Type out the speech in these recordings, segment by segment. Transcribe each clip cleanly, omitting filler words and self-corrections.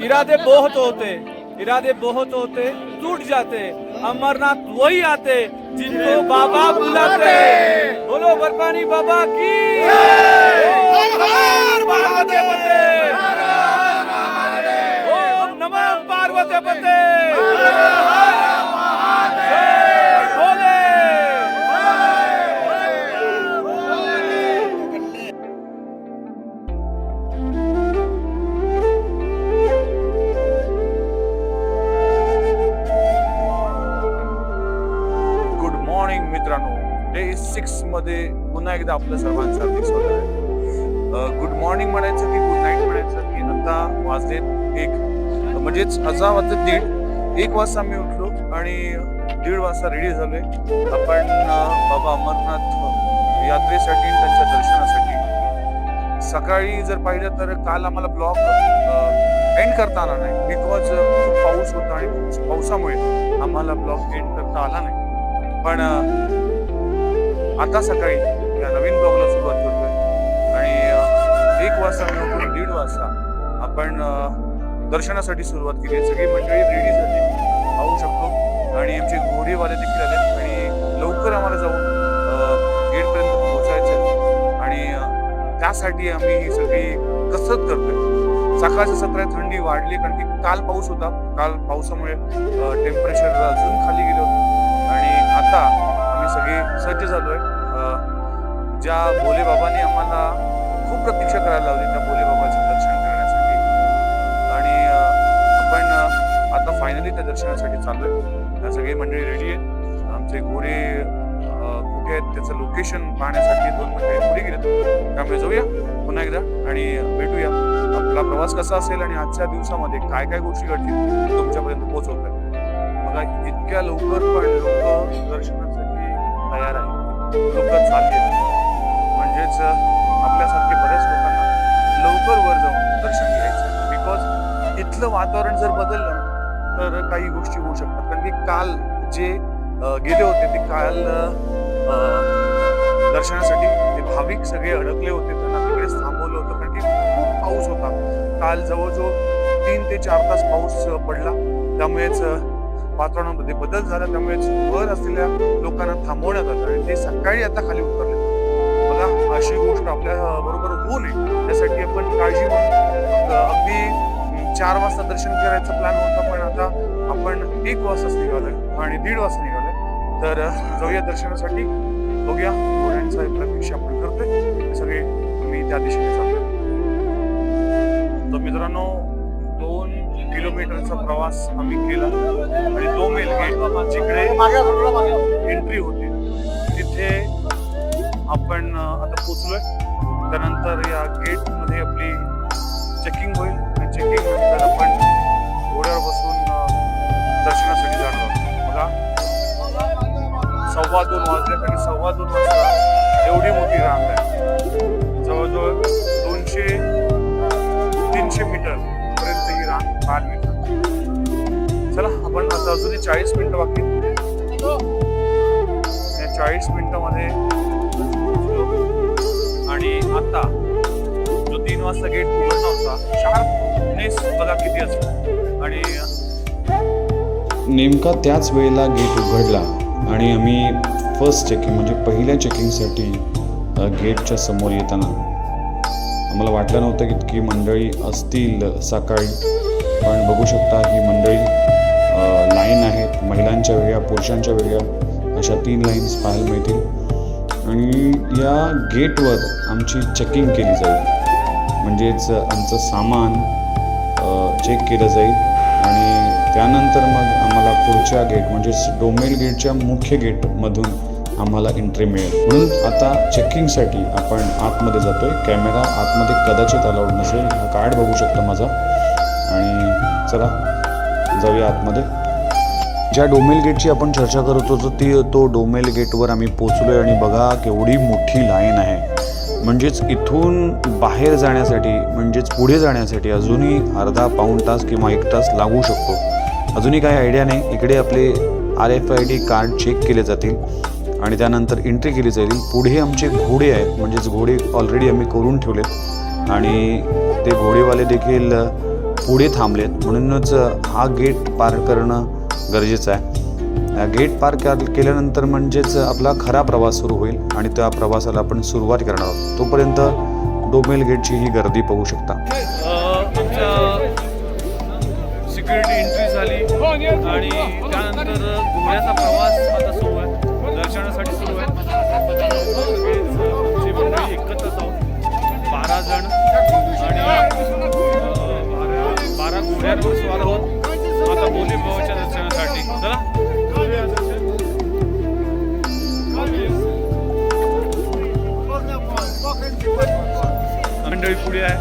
इरादे बहुत होते टूट जाते, अमरनाथ वही आते जिनको बाबा बुलाते। बोलो बर्फानी बाबा की ओम नमः पार्वती पते। मित्रांनो, डे 6 मध्ये पुन्हा एकदा आपलं सर्वांचं हार्दिक स्वागत आहे। गुड मॉर्निंग म्हणायचं की गुड नाईट म्हणायचं की आता वाजलेत 1, म्हणजेच आता वाजले 1:30 वाजता मी उठलो आणि 1:30 वाजता रेडी झालोय आपण बाबा अमरनाथ यात्रेसाठी, त्यांच्या दर्शनासाठी। सकाळी जर पाहिलं तर काल आम्हाला ब्लॉग एंड करता आला नाही, बिकॉज पाऊस होता आणि पावसामुळे आम्हाला ब्लॉग एंड करता आला नाही। पण आता सकाळी या नवीन ब्लॉगला सुरुवात करतोय आणि 1 वाजता मी उठून 1:30 वाजता आपण दर्शनासाठी सुरुवात केली। सगळी मंडळी रेडी झाली पाहू शकतो आणि आमचे घोडेवाले देखील आले आणि लवकर आम्हाला जाऊन गेटपर्यंत पोहोचायचं आणि त्यासाठी आम्ही ही सगळी कसरत करतोय। सकाळच्या सत्रात थंडी वाढली कारण की काल पाऊस होता, काल पावसामुळे टेम्परेचर अजून खाली गेलं होतं आणि आता आम्ही सगळे सज्ज झालोय। ज्या भोले बाबांनी आम्हाला खूप प्रतीक्षा करायला लावली त्या भोले बाबाचं दर्शन करण्यासाठी आणि आपण आता फायनली त्या दर्शनासाठी चाललोय। सगळी मंडळी रेडी आहेत, आमचे घोडे कुठे आहेत त्याचं लोकेशन पाहण्यासाठी 2 मंडळी पुढे गेलेत। त्यामुळे जाऊया पुन्हा एकदा आणि भेटूया। आपला प्रवास कसा असेल आणि आजच्या दिवसामध्ये काय काय गोष्टी घडतील तुमच्यापर्यंत पोहोचवतोय। बघा इतक्या लवकर पण लोक दर्शनासाठी तयार आहेत, लोक चालले आहेत, म्हणजेच आपल्यासारखे बऱ्याच लोकांना लवकर वर जाऊन दर्शन घ्यायचं। बिकॉज इथलं वातावरण जर बदललं तर काही गोष्टी होऊ शकतात। कारण की काल जे गेले होते ते काल दर्शनासाठी ते भाविक सगळे अडकले होते, त्यांना तिकडेच थांबवलं होतं कारण की खूप पाऊस होता। काल जवळजवळ 3 ते 4 तास पाऊस पडला, त्यामुळेच वातावरणामध्ये बदल झाला, त्यामुळेच वर असलेल्या लोकांना थांबवण्यात आलं आणि ते सकाळी आता खाली उतरले। बघा अशी गोष्ट आपल्या बरोबर होऊ नये त्यासाठी आपण काळजी घेऊन अगदी 4 वाजता दर्शन करायचा प्लॅन होता, पण आता आपण 1 वाजताच निघालोय आणि 1:30 वाजता निघालोय। तर जाऊया दर्शनासाठी, बघूया घोड्यांचा प्रतीक्षा आपण करतोय, सगळे मी त्या दिशेने चाललोय। तर मित्रांनो 2 किलोमीटरचा प्रवास आम्ही केला आणि डोमेल गेट जिकडे एंट्री होती तिथे आपण आता पोहोचलोय। त्यानंतर या गेट मध्ये आपली चेकिंग होईल आणि चेकिंग नंतर आपण घोड्यावर बसून दर्शनासाठी जाणार आहोत। बघा 2:15 वाजले आणि 2:15 वाजता एवढी मोठी रांग आहे, जवळजवळ 200-300 मीटर पर्यंत ही रांग पाहायला मिळतात। चला आपण आता अजूनही 40 मिनिटं बाकी, या 40 मिनिटांमध्ये आणि आता जो 3 वाजता गेट उघडला होता शार्पनेस बघा किती असतो आणि नेमका त्याच वेळेला गेट उघडला आणि आम्ही फर्स्ट चेकिंग म्हणजे पहिल्या चेकिंगसाठी गेटच्या समोर येताना आम्हाला वाटलं नव्हतं की इतकी मंडळी असतील सकाळी, पण बघू शकता ही मंडळी लाईन आहेत, महिलांच्या वेगळ्या पुरुषांच्या वेगळ्या अशा 3 लाईन्स पाहायला मिळतील आणि या गेटवर आमची चेकिंग केली जाईल, म्हणजेच आमचं सामान चेक केलं जाईल आणि त्यानंतर मग आम्हाला पुढच्या गेट म्हणजेच डोमेल गेटच्या मुख्य गेटमधून आम्हाला एंट्री मिळेल। म्हणून आता चेकिंगसाठी आपण आतमध्ये जातोय। कॅमेरा आतमध्ये कदाचित अलाउड नसेल, हा कार्ड बघू शकता माझा आणि चला जाऊया आतमध्ये। ज्या डोमेल गेटची आपण चर्चा करत होतो तो डोमेल गेटवर आम्ही पोचलोय आणि बघा केवढी मोठी लाईन आहे, म्हणजेच इथून बाहेर जाण्यासाठी म्हणजेच पुढे जाण्यासाठी अजूनही अर्धा पाऊण तास किंवा 1 तास लागू शकतो। अजूनही काही आयडिया नाही। इकडे आपले RFID कार्ड चेक केले जातील आणि त्यानंतर एंट्री केली जाईल। पुढे आमचे घोडे आहेत, म्हणजेच घोडे ऑलरेडी आम्ही करून ठेवलेत आणि ते घोडेवाले देखील पुढे थांबलेत, म्हणूनच हा गेट पार करणं गरजेचं आहे. गेट पार केल्यानंतर म्हणजेच आपला खरा प्रवास सुरू होईल आणि त्या प्रवासाला आपण सुरुवात करणार आहोत. तोपर्यंत डोमेल गेटची ही गर्दी पाहू शकता. सिक्युरिटी एंट्री झाली आणि त्यानंतर घोड्याचा प्रवास आता सुरू आहे, दर्शनासाठी सुरू आहे. आमची मंडळी एकत्रच आहोत, 12 जण आणि 12 घोड्यांवर स्वार आहोत आता भोले बाबाच्या दर्शनासाठी. चला मंडळी पुढे आहे.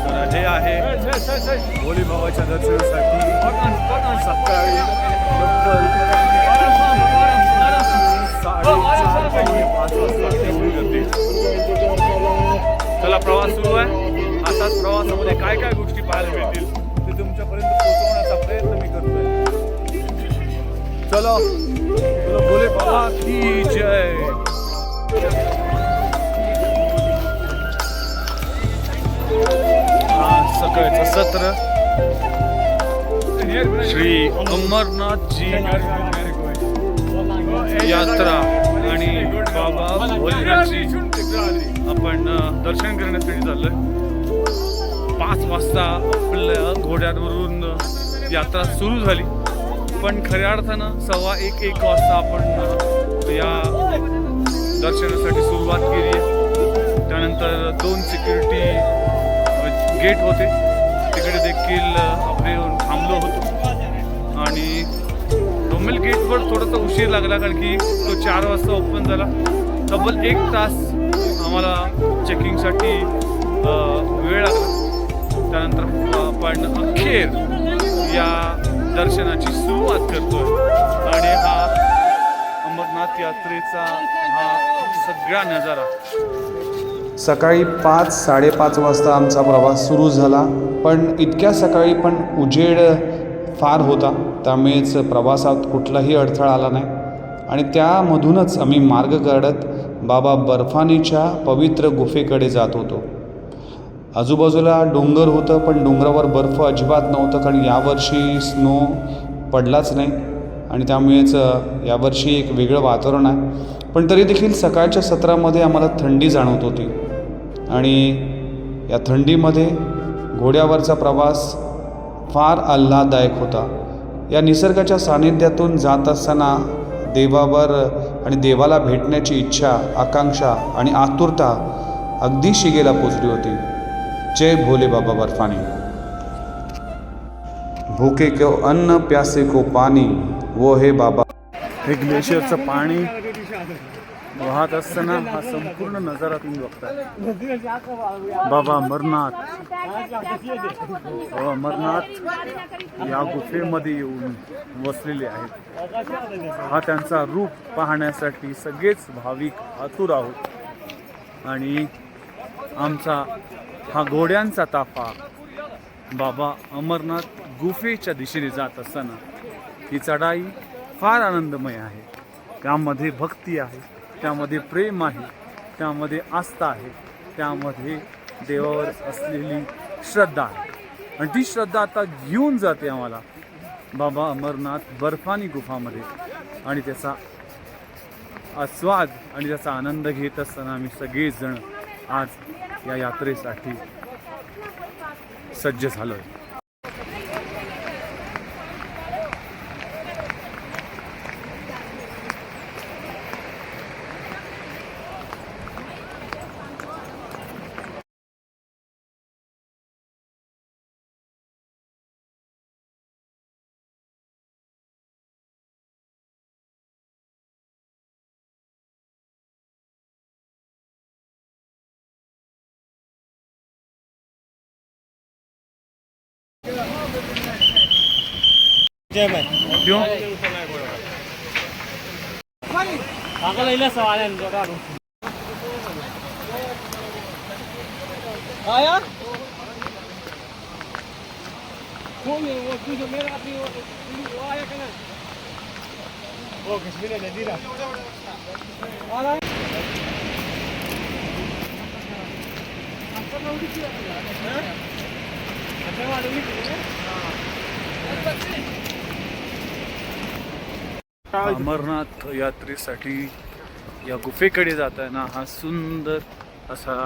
तर हे आहे भोले बाबाच्या दर्शनासाठी सकाळी तब्बल 4:30 वाजता. चला प्रवास सुरू आहे. असाच प्रवासामध्ये काय काय गोष्टी पाहायला मिळतील ते तुमच्यापर्यंत पोहोचवण्याचा प्रयत्न मी करतोय. चलो भोले बाबा की जय. सकाळचं सत्र श्री अमरनाथजी यात्रा आणि बाबा भोलेनाथची आपण दर्शन करण्यासाठी चाललोय. 5 वाजता आपल्या घोड्यांवरून यात्रा सुरू झाली, पण खऱ्या अर्थानं 1:15 वाजता आपण या दर्शनासाठी सुरुवात केली आहे. त्यानंतर 2 सिक्युरिटी गेट होते, तिकडे देखील आपण येऊन थांबलो होतो आणि डोमेल गेटवर थोडासा उशीर लागला, कारण की तो 4 वाजता ओपन झाला. तब्बल 1 तास आम्हाला चेकिंगसाठी वेळ लागला. त्यानंतर आपण अखेर या दर्शनाची सुरुवात करतोय आणि हा अमरनाथ यात्रेचा हा सगळा नजारा. सकाळी 5-5:30 वाजता आमचा प्रवास सुरू झाला, पण इतक्या सकाळी पण उजेड फार होता, त्यामुळेच प्रवासात कुठलाही अडथळा आला नाही आणि त्यामधूनच आम्ही मार्ग काढत बाबा बर्फानीच्या पवित्र गुफेकडे जात होतो. आजूबाजूला डोंगर होतं, पण डोंगरावर बर्फ अजिबात नव्हतं, कारण यावर्षी स्नो पडलाच नाही आणि त्यामुळेच यावर्षी एक वेगळं वातावरण आहे. पण तरी देखील सकाळच्या सत्रामध्ये आम्हाला थंडी जाणवत होती आणि या थंडीमध्ये घोड्यावरचा प्रवास फार आल्हाददायक होता. या निसर्गाच्या सानिध्यातून जात असताना देवावर आणि देवाला भेटण्याची इच्छा, आकांक्षा आणि आतुरता अगदी शिगेला पोचली होती. जय भोले बाबा बर्फानी. भूखे को अन्न, प्यासे को पाणी, वो हे बाबा. हे ग्लेशियरचं पाणी वाहत असताना हा संपूर्ण नजारा तुम्ही बघताय. बाबा अमरनाथ या गुफेमध्ये येऊन वसलेले आहेत. हा त्यांचा रूप पाहण्यासाठी सगळेच भाविक आतुर आहोत आणि आमचा हा घोड्यांचा ताफा बाबा अमरनाथ गुफेच्या दिशेने जात असताना ही चढाई फार आनंदमय आहे. त्यामध्ये भक्ती आहे, त्यामध्ये प्रेम आहे, त्यामध्ये आस्था आहे, त्यामध्ये देवावर असलेली श्रद्धा आहे आणि ती श्रद्धा आता घेऊन जाते आम्हाला बाबा अमरनाथ बर्फानी गुफामध्ये आणि त्याचा आस्वाद आणि त्याचा आनंद घेत असताना आम्ही सगळेजण आज या यात्रेसाठी सज्ज झालो आहे. क्यों? आया? कौन है वो? जो मेरा अपनी वो आया क्या? वो किसने ले दिया? आ रहा है? अमरनाथ यात्रेसाठी या गुफेकडे जाताना हा सुंदर असा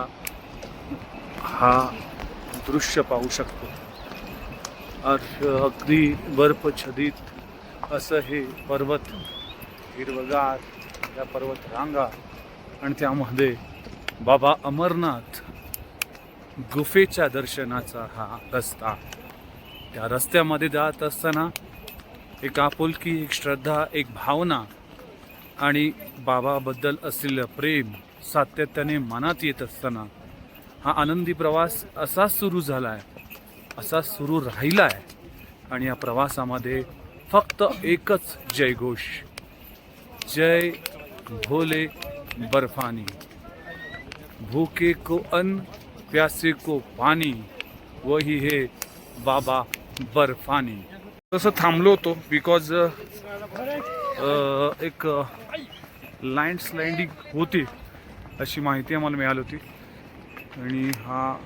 हा दृश्य पाहू शकतो. अगदी बर्फच्छादित असं हे पर्वत, हिरवगार या पर्वत रांगा आणि त्यामध्ये बाबा अमरनाथ गुफेच्या दर्शनाचा हा रस्ता. त्या रस्त्यामध्ये जात असताना एक आपुलकी, एक श्रद्धा, एक भावना आणि बाबाबद्दल असलेलं प्रेम सातत्याने मनात येत असताना हा आनंदी प्रवास असा सुरू झाला आहे, असा सुरू राहिला आहे. आणि या प्रवासामध्ये फक्त एकच जयघोष, जय भोले बर्फानी, भूखे को अन्न, प्यासे को पाणी, वही है बाबा बर्फानी. तसं थांबलो होतो बिकॉज एक लँडस्लाइडिंग होती अशी माहिती आम्हाला मिळाली होती. आणि हा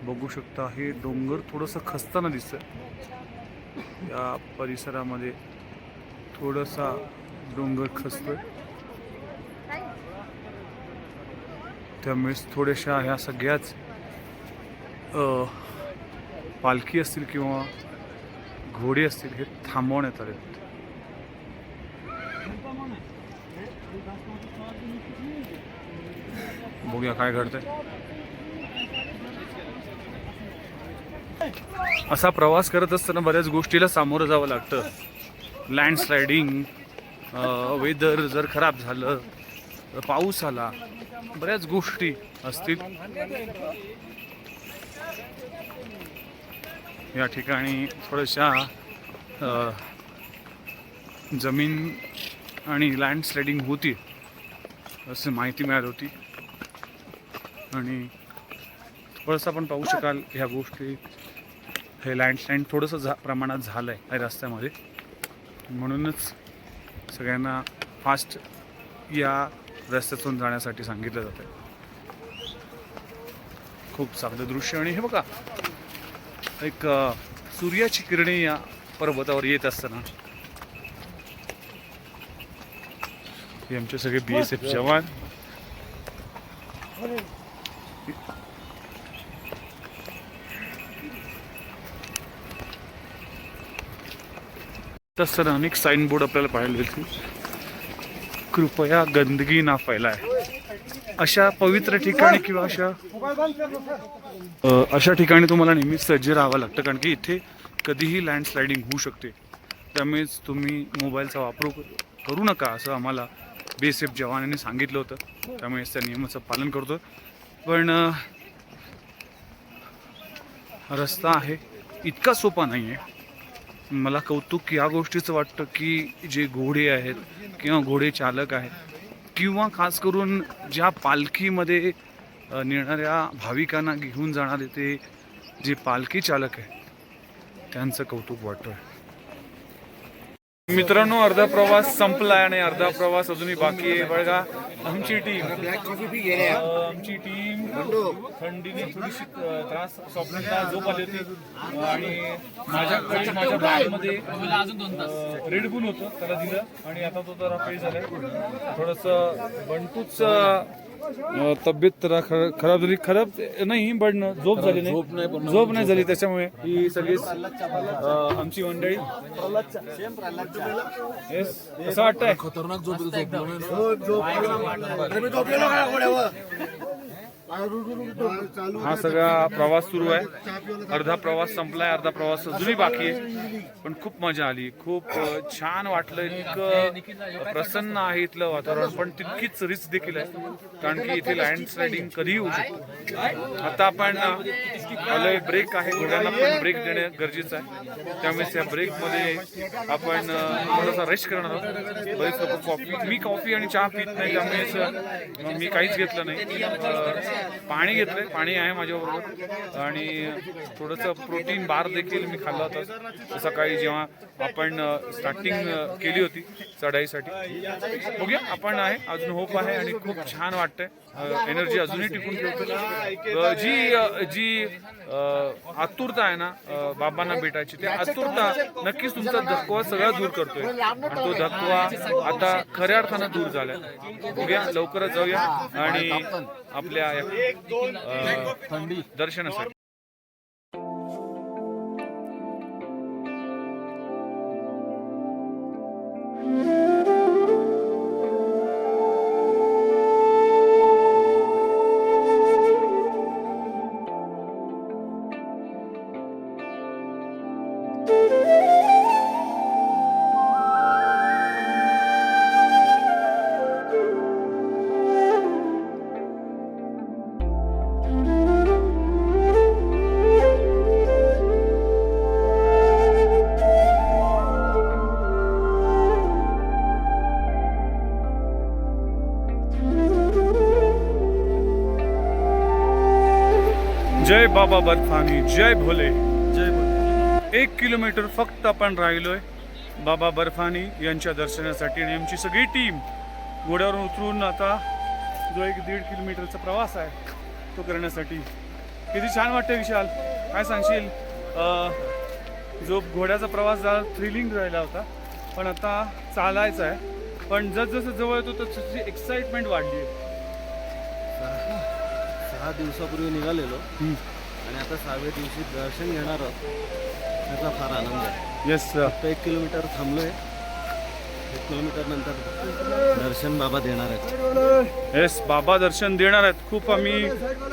बघू शकता, हे डोंगर थोडंसं खचताना दिसतं. या परिसरामध्ये थोडासा डोंगर खचतोय, त्यामुळेच थोड्याशा ह्या सगळ्याच पालखी असतील किंवा घोडे असतील हे थांबवण्यात आले. बघूया काय घडतंय. असा प्रवास करत असताना बऱ्याच गोष्टीला सामोरं जावं लागतं. लँडस्लायडिंग, वेदर जर खराब झालं, पाऊस आला, बऱ्याच गोष्टी असतील. या ठिकाणी थोड्याशा जमीन आणि लँडस्लायडिंग होती असं माहिती मिळाली होती. आणि थोडंसं आपण पाहू शकाल ह्या गोष्टी, हे लँडस्लाइड थोडंसं प्रमाणात झालं आहे या रस्त्यामध्ये. म्हणूनच सगळ्यांना फास्ट या रस्त्यातून जाण्यासाठी सांगितलं जातं. खूप चांगलं दृश्य. आणि हे बघा, एक सूर्याची किरणे या पर्वतावर येत असताना हे आमचे सगळे BSF जवान असताना अनेक साईन बोर्ड आपल्याला पाहायला मिळतील. कृपया गंदगी ना फैलाय. अशा पवित्र ठिकाणी किंवा अशा ठिकाणी तुम्हाला नेहमीच सज्ज राहावं लागतं, कारण की इथे कधीही लँडस्लायडिंग होऊ शकते. त्यामुळेच तुम्ही मोबाईलचा वापर करू नका असं आम्हाला BSF जवानांनी सांगितलं होतं. त्यामुळेच त्या नियमाचं पालन करतो. पण रस्ता आहे इतका सोपा नाही आहे. मला कौतुक या गोष्टीचं वाटतं की जे घोडे आहेत किंवा घोडे चालक आहेत किंवा खास करून ज्या पालखीमध्ये नेणाऱ्या भाविकांना घेऊन जाणारे ते जे पालखी चालक आहेत त्यांचं कौतुक वाटतं. मित्रांनो, अर्धा प्रवास संपलाय आणि अर्धा प्रवास अजूनही बाकी आहे. बघा, आमची टीम थंडीने थोडीशी त्रास, स्वप्नाला झोप आली होती आणि माझ्या बॅगमध्ये रेडबुल होतं, त्याला दिलं आणि आता तो जरा फ्रेश झालाय. थोडंसं बंटूच तब्येत तर खराब झाली, खराब नाही पण झोप झाली नाही, झोप नाही झाली. त्याच्यामुळे ही सगळीच आमची मंडळी असं वाटतंय खतरनाक हा सगळा प्रवास सुरू आहे. अर्धा प्रवास संपलाय, अर्धा प्रवास अजूनही बाकी आहे. पण खूप मजा आली, खूप छान वाटलं. इतकं प्रसन्न आहे इथलं वातावरण, पण तितकीच रिस्क देखील आहे, कारण की इथे लँडस्लायडिंग कधीही होऊ शकते. आता आपण आलोय ब्रेक आहे, घोड्यांना पण ब्रेक देणे गरजेचं आहे. त्यामुळे त्या ब्रेकमध्ये आपण थोडासा रेस्ट करणार आहोत. बरेच लोक मी कॉफी आणि चहा पित नाही, त्यामुळेच मी काहीच घेतलं नाही. पाणी घेतलंय, पाणी आहे माझ्याबरोबर आणि थोडंसं प्रोटीन बार देखील मी खाल्ला होता सकाळी जेव्हा आपण स्टार्टिंग केली होती चढाईसाठी. बघूया आपण आहे, अजून होप आहे आणि खूप छान वाटतंय. एनर्जी अजूनही टिकून ठेवतो. जी आतुरता आहे ना बाबांना भेटायची, ते आतुरता नक्कीच तुमचा धक्का सगळा दूर करतोय आणि तो धक्का आता खऱ्या अर्थानं दूर झालाय. बघूया लवकरच जाऊया आणि आपल्या दर्शनासाठी. जय बाबा बर्फानी, जय भोले, जय भोले. 1 किलोमीटर फक्त आपण राहिलोय बाबा बर्फानी यांच्या दर्शनासाठी आणि आमची सगळी टीम घोड्यावरून उतरून आता जो 1-1.5 किलोमीटरचा प्रवास आहे तो करण्यासाठी. किती छान वाटतं विशाल, काय सांगशील? जो घोड्याचा प्रवास जरा थ्रिलिंग राहिला होता, पण आता चालायचा आहे. पण जसजसं जवळ येतो तसं एक्साइटमेंट वाढली आहे. 6 दिवसापूर्वी निघालेलो आणि आता 6व्या दिवशी दर्शन घेणार आहोत. त्याचा फार आनंद आहे. येस, फक्त 1 किलोमीटर थांबलोय. 1 किलोमीटर नंतर दर्शन बाबा देणार आहेत. येस, बाबा दर्शन देणार आहेत. खूप आम्ही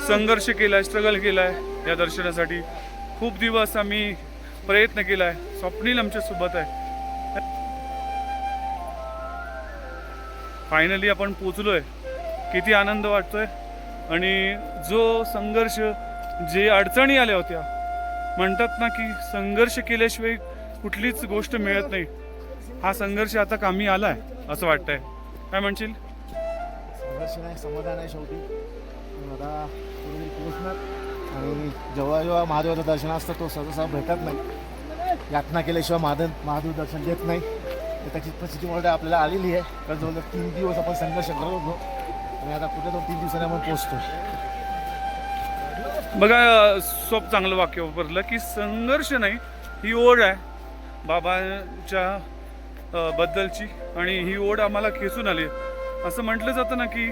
संघर्ष केलाय, स्ट्रगल केलाय या दर्शनासाठी. खूप दिवस आम्ही प्रयत्न केलाय. स्वप्नील आमच्या सोबत आहे. फायनली आपण पोचलोय. किती आनंद वाटतोय. आणि जो संघर्ष, जे अडचणी आल्या होत्या, म्हणतात ना की संघर्ष केल्याशिवाय कुठलीच गोष्ट मिळत नाही, हा संघर्ष आता कामी आलाय असं वाटतंय. काय म्हणशील? संघर्ष नाही, समाधान आहे शेवटी. आता कुठेतरी पोहोचणार आणि जेव्हा महादेवाचं दर्शन असतं तो सहसा भेटत नाही. यातना केल्याशिवाय महादेव दर्शन देत नाही. त्याची परिस्थिती मोठी आपल्याला आलेली आहे. कारण जवळ 3 दिवस आपण संघर्ष करत होतो आणि आता कुठे 2-3 दिवसांनी आपण पोहोचतो. बघा, सोप चांगलं वाक्य वापरलं की संघर्ष नाही, ही ओढ आहे बाबांच्या बद्दलची आणि ही ओढ आम्हाला खेचून आली. असं म्हटलं जातं ना की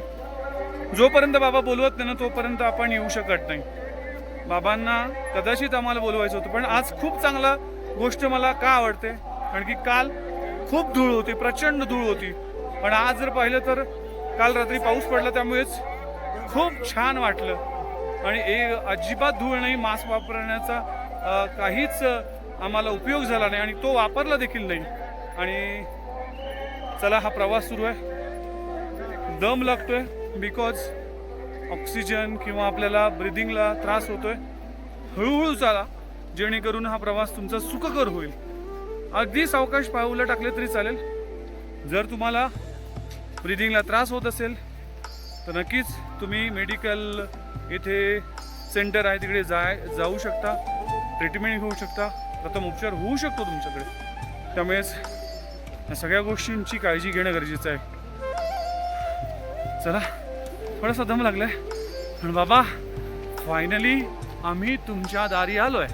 जोपर्यंत बाबा बोलवत नाही ना तोपर्यंत आपण येऊ शकत नाही. बाबांना कदाचित आम्हाला बोलवायचं होतं, पण आज खूप चांगला गोष्ट मला का आवडते, कारण की काल खूप धूळ होती, प्रचंड धूळ होती. पण आज जर पाहिलं तर काल रात्री पाऊस पडला, त्यामुळेच खूप छान वाटलं. आणि अजिबात धूळ नाही, मास्क वापरण्याचा काहीच आम्हाला उपयोग झाला नाही आणि तो वापरला देखील नाही. आणि चला, हा प्रवास सुरू आहे. दम लागतोय बिकॉज ऑक्सिजन किंवा आपल्याला ब्रिदिंगला त्रास होतोय. हळूहळू चाला, जेणेकरून हा प्रवास तुमचा सुखकर होईल. अगदी सावकाश पाऊलं टाकले तरी चालेल. जर तुम्हाला ब्रिदिंगला त्रास होत असेल तर नक्कीच तुम्ही मेडिकल इथे सेंटर आहे तिकडे जाऊ शकता, ट्रीटमेंट घेऊ शकता, प्रथम उपचार होऊ शकतो तुमच्याकडे. त्यामुळेच या सगळ्या गोष्टींची काळजी घेणं गरजेचं आहे. चला, थोडासा दम लागलाय. पण बाबा, फायनली आम्ही तुमच्या दारी आलोय.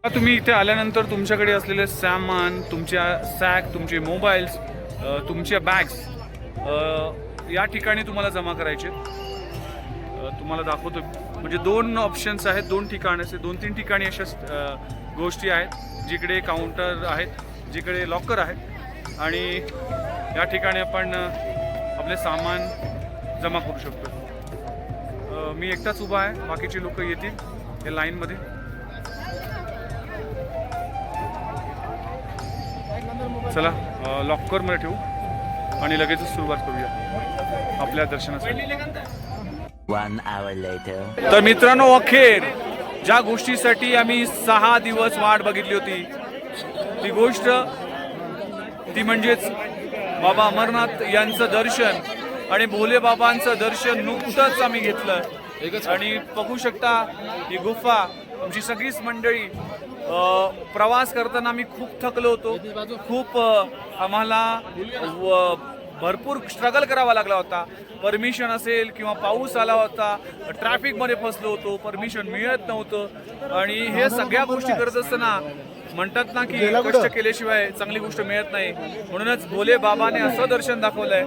तुम्ही इथे आल्यानंतर तुमच्याकडे असलेले सामान, तुमच्या सॅक, तुमचे मोबाईल्स, तुमच्या बॅग्स या ठिकाणी तुम्हाला जमा करायचे. तुम्हाला दाखवतो, म्हणजे 2 ऑप्शन्स आहेत, 2 ठिकाण असे 2-3 ठिकाणी अशा गोष्टी आहेत जिकडे काउंटर आहेत, जिकडे लॉकर आहेत आणि या ठिकाणी आपण आपले सामान जमा करू शकतो. मी एकटाच उभा आहे, बाकीचे लोक येतील या लाईनमध्ये. चला लॉकरमध्ये ठेवू आणि लगेच सुरुवात करूया आपल्या दर्शनासाठी. 1 hour later. तर मित्रांनो, अखेर ज्या गोष्टीसाठी आम्ही 6 दिवस वाट बघितली होती ती गोष्ट ती म्हणजेच बाबा अमरनाथ यांचं दर्शन आणि भोले बाबांचं दर्शन नुकतंच आम्ही घेतलं. आणि बघू शकता ही गुफा, आमची सगळीच मंडळी. प्रवास करताना आम्ही खूप थकलो होतो, खूप आम्हाला भरपूर स्ट्रगल करावा लागला होता. परमिशन असेल किंवा पाऊस आला होता, ट्रॅफिकमध्ये फसलो होतो, परमिशन मिळत नव्हतं. आणि हे सगळ्या गोष्टी करत असताना म्हणतात ना की कष्ट केल्याशिवाय चांगली गोष्ट मिळत नाही. म्हणूनच भोले बाबाने असं दर्शन दाखवलंय.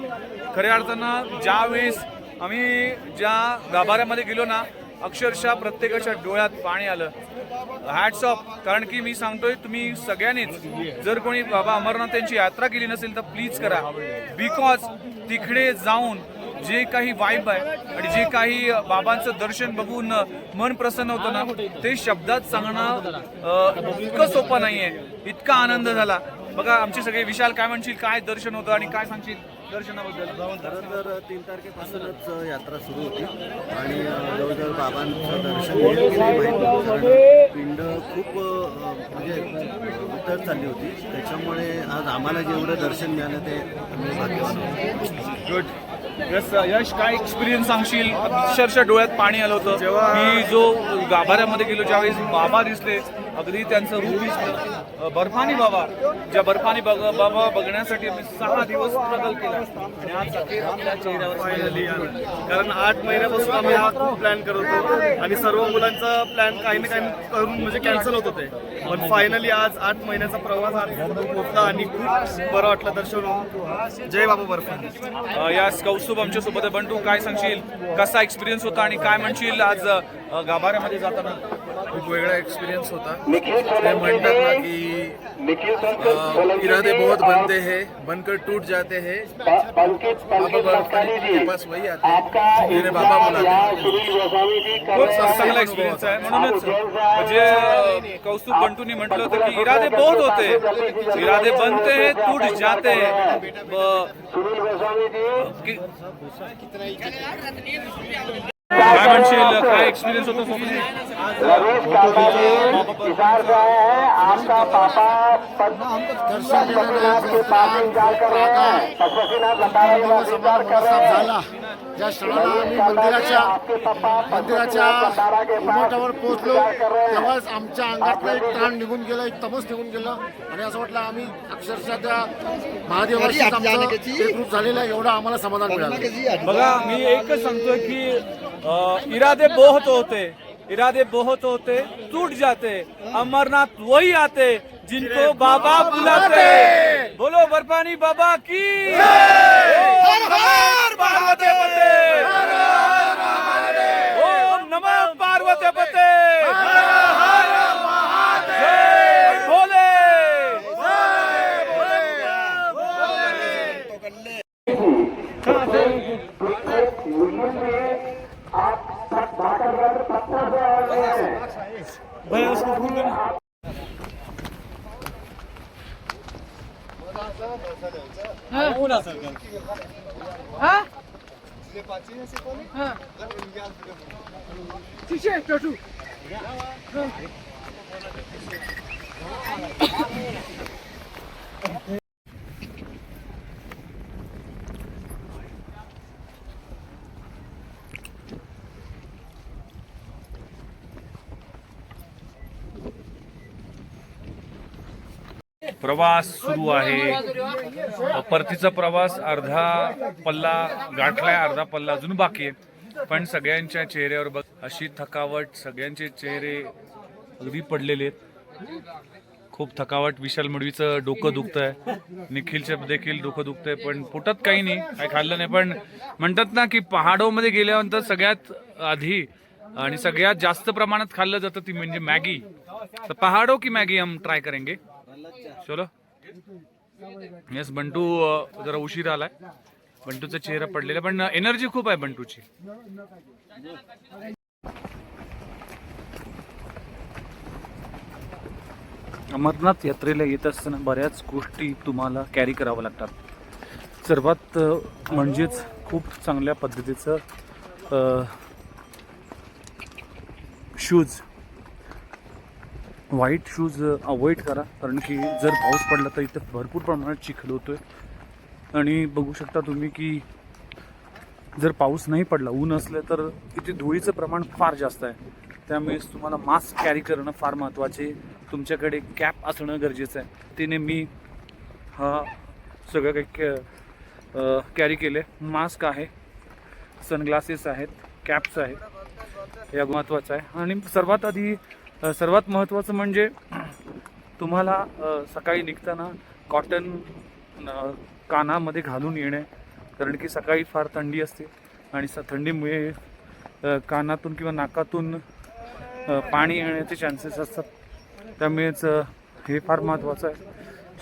खऱ्या अर्थानं ज्यावेळेस आम्ही ज्या गाभाऱ्यामध्ये गेलो ना, अक्षरशः प्रत्येकाच्या डोळ्यात पाणी आलं. Hats off. कारण की मी सांगतोय, तुम्ही सगळ्यांनीच जर कोणी बाबा अमरनाथ यांची यात्रा केली नसेल तर प्लीज करा. बिकॉज तिकडे जाऊन जे काही वाईब आहे आणि जे काही बाबांचं दर्शन बघून मन प्रसन्न होतं ना, ते शब्दात सांगणं इतकं सोपं नाहीये. इतका आनंद झाला. बघा आमचे सगळे. विशाल, काय म्हणशील, काय दर्शन होतं आणि काय सांगशील दर्शनाबद्दल? खरं तर 3 तारखेपासूनच यात्रा सुरू होती आणि जवळजवळ बाबांचं दर्शन घेण्याची माहिती होती. कारण पिंड खूप म्हणजे उतर चालली होती, त्याच्यामुळे आज आम्हाला जेवढं दर्शन मिळालं ते आम्ही भाग्यवान आहोत. गुड. यश, काय एक्सपिरियन्स सांगशील? अक्षरशः डोळ्यात पाणी आलं होतं मी जो गाभाऱ्यामध्ये गेलो, ज्यावेळेस बाबा दिसले, अगदी त्यांचं रूप दिसलं. बर्फानी बाबा, ज्या बर्फानी बाबा बघण्यासाठी आम्ही 6 दिवस स्ट्रगल केला आणि आज अखेर आपल्या चेहऱ्यावर फायनली कारण 8 महिन्यापासून आम्ही हा खूप प्लॅन करत होतो आणि सर्व मुलांचा प्लॅन काही ना काही करून म्हणजे कॅन्सल होत होते. पण फायनली आज 8 महिन्याचा प्रवास होता आणि खूप बरं वाटलं दर्शन होऊन. जय बाबा बर्फानी. यास कौस्तुभ आमच्या सोबत आहे. बंटू, काय सांगशील, कसा एक्सपिरियन्स होता आणि काय म्हणशील आज गाभाऱ्यामध्ये जाताना? खूप वेगळा एक्सपीरियंस होता. ते म्हणतात ना की इरादे बहुत बनते हैं, बनकर टूट जाते हैं. बाबा बर्फानी के पास वही आते हैं, मेरे बाबा बुलाते हैं. खूप चांगला एक्सपिरियन्स आहे. म्हणूनच जे कौस्तुभ बंटूनी म्हटलं होतं की इरादे बहुत होते, इरादे बनते हैं, टूट जाते हैं. काय म्हणशील, काय एक्सपिरियन्स होतो सोबत? झाला ज्या क्षणाला आम्ही मंदिराच्या उंबरठ्यावर पोहोचलो तेव्हाच आमच्या अंगातलं एक ताण निघून गेलं, एक तमस निघून गेलं आणि असं वाटलं आम्ही अक्षरशः त्या महादेवाशी एकरूप झालेलं आहे, एवढं आम्हाला समाधान मिळालं. बघा, मी एकच सांगतोय की इरादे बहुत होते, इरादे बहुत होते, टूट जाते, अमरनाथ वही आते जिनको बाबा बुलाते. बोलो बर्फानी बाबा की पार्वती पते, ओम नमः पार्वती पते. जय भोले. भैया उसको भूल गए. प्रवास सुरू आहे. परतीचा प्रवास अर्धा पल्ला गाठलाय, अर्धा पल्ला अजून बाकी आहे. पण सगळ्यांच्या चेहऱ्यावर बघ अशी थकावट, सगळ्यांचे चेहरे अगदी पडलेले आहेत. खूप थकावट. विशाल मडवीचं डोकं दुखतंय, निखिलचं देखील डोकं दुखतंय, पण पोटात काही नाही, काही खाल्लं नाही. पण म्हणतात ना की पहाडोमध्ये गेल्यानंतर सगळ्यात आधी आणि सगळ्यात जास्त प्रमाणात खाल्लं जातं ती म्हणजे मॅगी. तर पहाडो की मॅगी हम ट्राय करेंगे. चलो. येस, बंटू जरा उशीर आलाय. बंटूचा चेहरा पडलेला, पण एनर्जी खूप आहे बंटूची. अमरनाथ यात्रेला येत असताना बऱ्याच गोष्टी तुम्हाला कॅरी कराव्या लागतात. सर्वात म्हणजेच खूप चांगल्या पद्धतीचं शूज, व्हाईट शूज अवॉइड करा, कारण की जर पाऊस पडला तर इथं भरपूर प्रमाणात चिखल होतोय. आणि बघू शकता तुम्ही की जर पाऊस नाही पडला, ऊन असलं तर इथे धुळीचं प्रमाण फार जास्त आहे. त्यामुळेच तुम्हाला मास्क कॅरी करणं फार महत्त्वाचे. तुमच्याकडे कॅप असणं गरजेचं आहे. त्याने मी हा सगळं काही कॅरी केले. मास्क आहे, सनग्लासेस आहेत, कॅप्स आहेत, या महत्त्वाचं आहे. आणि सर्वात महत्त्वाचं म्हणजे तुम्हाला सकाळी निघताना कॉटन कानामध्ये घालून येणे, कारण की सकाळी फार थंडी असते आणि थंडीमुळे कानातून किंवा नाकातून पाणी येण्याचे चान्सेस असतात. त्यामुळेच हे फार महत्त्वाचं आहे.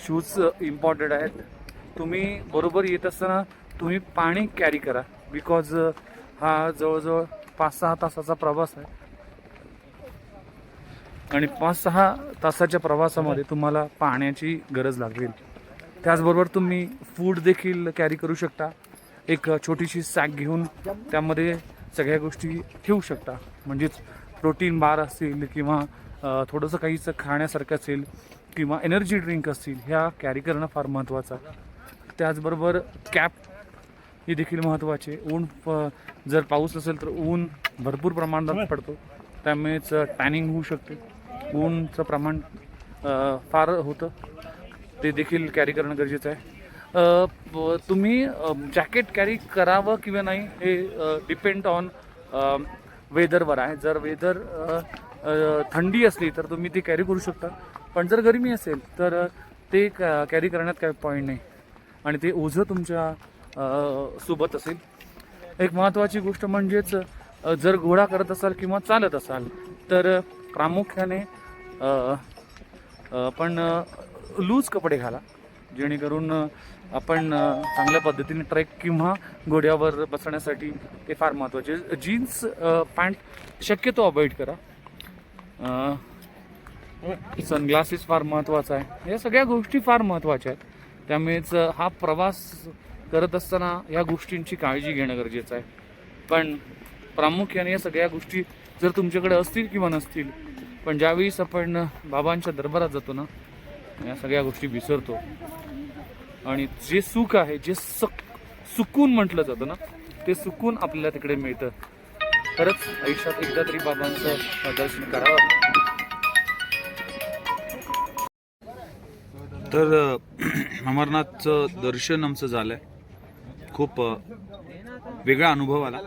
शूज इम्पॉर्टंट आहेत. तुम्ही बरोबर येत असताना तुम्ही पाणी कॅरी करा, बिकॉज हा जवळजवळ 5-6 तासाचा प्रवास आहे आणि 5-6 तासाच्या प्रवासामध्ये तुम्हाला पाण्याची गरज लागेल. त्याचबरोबर तुम्ही फूड देखील कॅरी करू शकता. एक छोटीशी सॅक घेऊन त्यामध्ये सगळ्या गोष्टी ठेवू शकता, म्हणजेच प्रोटीन बार असतील किंवा थोडंसं काहीचं खाण्यासारखं असेल किंवा एनर्जी ड्रिंक असतील, ह्या कॅरी करणं फार महत्त्वाचं आहे. त्याचबरोबर कॅप ही देखील महत्त्वाची. जर पाऊस असेल तर ऊन भरपूर प्रमाणात पडतो, त्यामुळेच टॅनिंग होऊ शकते. ऊनचं प्रमाण फार होतं, ते देखील कॅरी करणं गरजेचं आहे. तुम्ही जॅकेट कॅरी करावं किंवा नाही हे डिपेंड ऑन वेदरवर आहे. जर वेदर थंडी असली तर तुम्ही ती कॅरी करू शकता, पण जर गरमी असेल तर ते कॅरी करण्यात काही पॉईंट नाही आणि ते ओझं तुमच्या सोबत असेल. एक महत्त्वाची गोष्ट म्हणजेच जर घोडा करत असाल किंवा चालत असाल तर प्रामुख्याने आपण लूज कपडे घाला, जेणेकरून आपण चांगल्या पद्धतीने ट्रेक किंवा घोड्यावर बसण्यासाठी ते फार महत्त्वाचे. जीन्स पॅन्ट शक्यतो अवॉइड करा. सनग्लासेस फार महत्त्वाचा आहे. या सगळ्या गोष्टी फार महत्त्वाच्या आहेत. त्यामुळेच हा प्रवास करत असताना या गोष्टींची काळजी घेणं गरजेचं आहे. पण प्रामुख्याने या सगळ्या गोष्टी जर तुमच्याकडे असतील किंवा नसतील, पण ज्यावेळेस आपण बाबांच्या दरबारात जातो ना, या सगळ्या गोष्टी विसरतो आणि जे सुख आहे, जे सुकून म्हटलं जातं ना, ते सुकून आपल्याला तिकडे मिळतं. खरंच आयुष्यात एकदा तरी बाबांचं दर्शन करावं. तर अमरनाथचं दर्शन आमचं झालं आहे. खूप वेगळा अनुभव आला,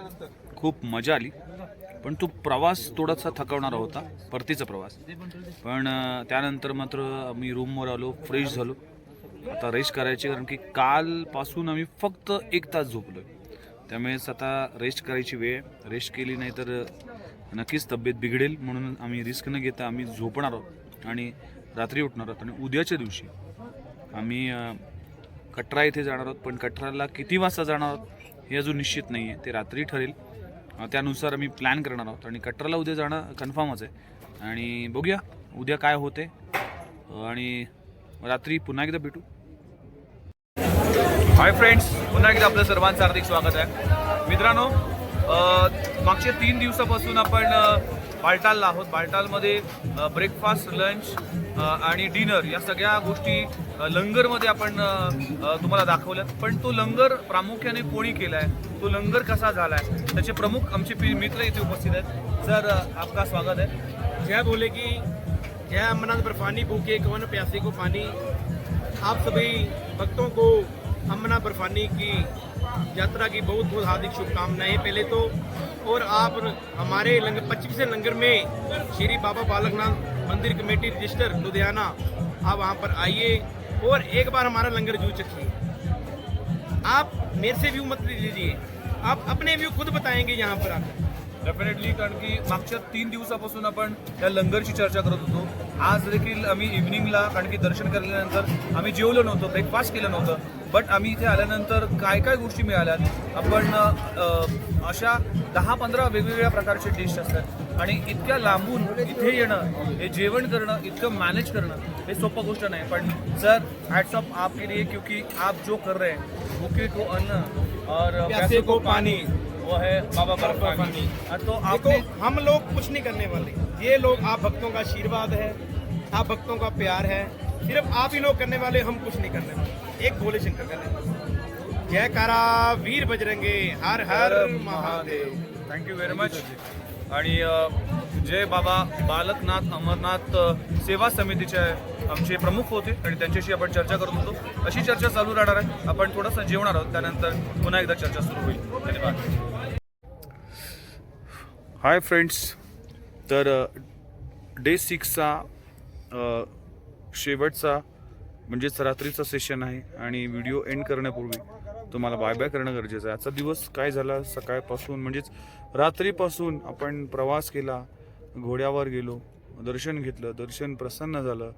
खूप मजा आली. पण तो प्रवास थोडासा थकवणारा होता, परतीचा प्रवास. पण त्यानंतर मात्र आम्ही रूमवर आलो, फ्रेश झालो. आता रेस्ट करायची, कारण की कालपासून आम्ही फक्त 1 तास झोपलो आहे. त्यामुळेच आता रेस्ट करायची वेळ. रेस्ट केली नाही तर नक्कीच तब्येत बिघडेल, म्हणून आम्ही रिस्क न घेता आम्ही झोपणार आहोत आणि रात्री उठणार आहोत. आणि उद्याच्या दिवशी आम्ही कटरा येथे जाणार आहोत. पण कटराला किती वाजता जाणार आहोत हे अजून निश्चित नाही आहे, ते रात्री ठरेल. त्यानुसार आम्ही प्लॅन करणार आहोत. आणि कटराला उद्या जाणं कन्फर्मच आहे. आणि बघूया उद्या काय होते आणि रात्री पुन्हा एकदा भेटू. हाय फ्रेंड्स, पुन्हा एकदा आपलं सर्वांचं हार्दिक स्वागत आहे. मित्रांनो, मागच्या 3 दिवसापासून आपण बालटालला आहोत. बालटालमध्ये ब्रेकफास्ट, लंच आणि डिनर या सगळ्या गोष्टी लंगरमध्ये आपण तुम्हाला दाखवल्यात. पण तो लंगर प्रामुख्याने कोणी केला आहे, तो लंगर कसा झाला आहे, त्याचे प्रमुख आमचे मित्र इथे उपस्थित आहेत. सर, आपका स्वागत है. जय बोले की जय अमरनाथ बर्फानी भूखे कौन प्यासे को पानी. आप सभी भक्तों को अमरनाथ बर्फानी की यात्रा की बहुत बहुत हार्दिक शुभकामनाएं पहले तो. और आप हमारे लंगर 25वें लंगर में श्री बाबा बालकनाथ मंदिर कमेटी रजिस्टर लुधियाना, आप वहाँ पर आइए और एक बार हमारा लंगर जू चखिए. आप मेरे से व्यू मत लीजिए, आप अपने व्यू खुद बताएंगे यहाँ पर आकर. डेफिनेटली, कारण की मागच्या 3 दिवसापासून आपण या लंगरची चर्चा करत होतो. आज देखील आम्ही इव्हनिंगला, कारण की दर्शन केल्यानंतर आम्ही जेवलो नव्हतो, ब्रेकफास्ट केलं नव्हतं. बट आम्ही इथे आल्यानंतर काय काय गोष्टी मिळाल्यात. आपण अशा 10-15 वेगवेगळ्या प्रकारचे डिश असतात आणि इतक्या लांबून इथे येणं, हे जेवण करणं, इतकं मॅनेज करणं हे सोपं गोष्ट नाही. पण सर हॅट्स ऑफ आपके लिए, क्योंकि आप जो कर रहे हैं, भूखे को अन्न और प्यासे को पानी, वो है बाबा बर्फानी. तो देखो आपने हम लोग कुछ नहीं करने वाले, ये लोग आप भक्तों का आशीर्वाद है, आप भक्तों का प्यार है, सिर्फ आप ही लोग करने वाले, हम कुछ नहीं करने वाले. एक भोले शंकर करने वाले. जयकारा वीर बजरंगे, हर हर महादेव. Thank you very much. आणि जय बाबा बालकनाथ अमरनाथ सेवा समितीचे आमचे प्रमुख होते आणि त्यांच्याशी आपण चर्चा करत होतो. अशी चर्चा चालू राहणार आहे. आपण थोडंसं जेवणार आहोत, त्यानंतर पुन्हा एकदा चर्चा सुरू होईल. धन्यवाद. हाय फ्रेंड्स, तर डे 6चा शेवटचा म्हणजेच रात्रीचा सेशन आहे आणि व्हिडिओ एंड करण्यापूर्वी तुम्हाला बाय बाय करणं गरजेचं आहे. आजचा दिवस काय झाला, सकाळपासून म्हणजेच रात्रीपासून आपण प्रवास केला, घोड्यावर गेलो, दर्शन घेतलं, दर्शन प्रसन्न झालं,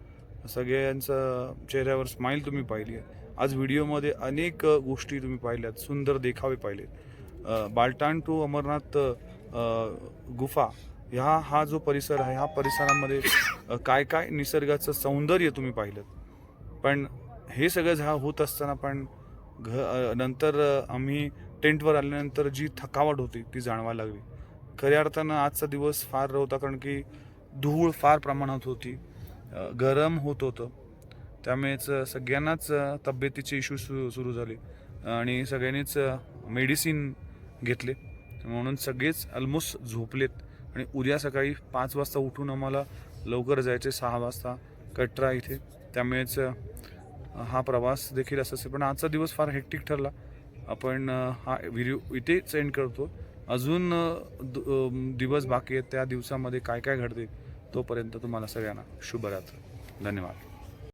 सगळ्यांचं चेहऱ्यावर स्माईल तुम्ही पाहिली आहे. आज व्हिडिओमध्ये अनेक गोष्टी तुम्ही पाहिल्यात, सुंदर देखावे पाहिले. बालटाण टू अमरनाथ गुफा हा जो परिसर आहे, ह्या परिसरामध्ये काय काय निसर्गाचं सौंदर्य तुम्ही पाहिलं. पण हे सगळं होत असताना पण नंतर आम्ही टेंटवर आल्यानंतर जी थकावट होती ती जाणवायला लागली. खऱ्या अर्थानं आजचा दिवस फार होता, कारण की धूळ फार प्रमाणात होती, गरम होत होतं, त्यामुळेच सगळ्यांनाच तब्येतीचे इश्यू सुरू झाले आणि सगळ्यांनीच मेडिसिन घेतले. म्हणून सगळेच ऑलमोस्ट झोपलेत आणि उद्या सकाळी 5 वाजता उठून आम्हाला लवकर जायचे, 6 वाजता कटरा इथे. त्यामुळेच हा प्रवास देखील असा असेल. पण आजचा दिवस फार हेक्टिक ठरला. आपण हा व्हिडिओ इथेच एंड करतो. अजून दिवस बाकी आहेत, त्या दिवसामध्ये काय काय घडते तोपर्यंत तुम्हाला सगळ्यांना शुभरात्री. धन्यवाद.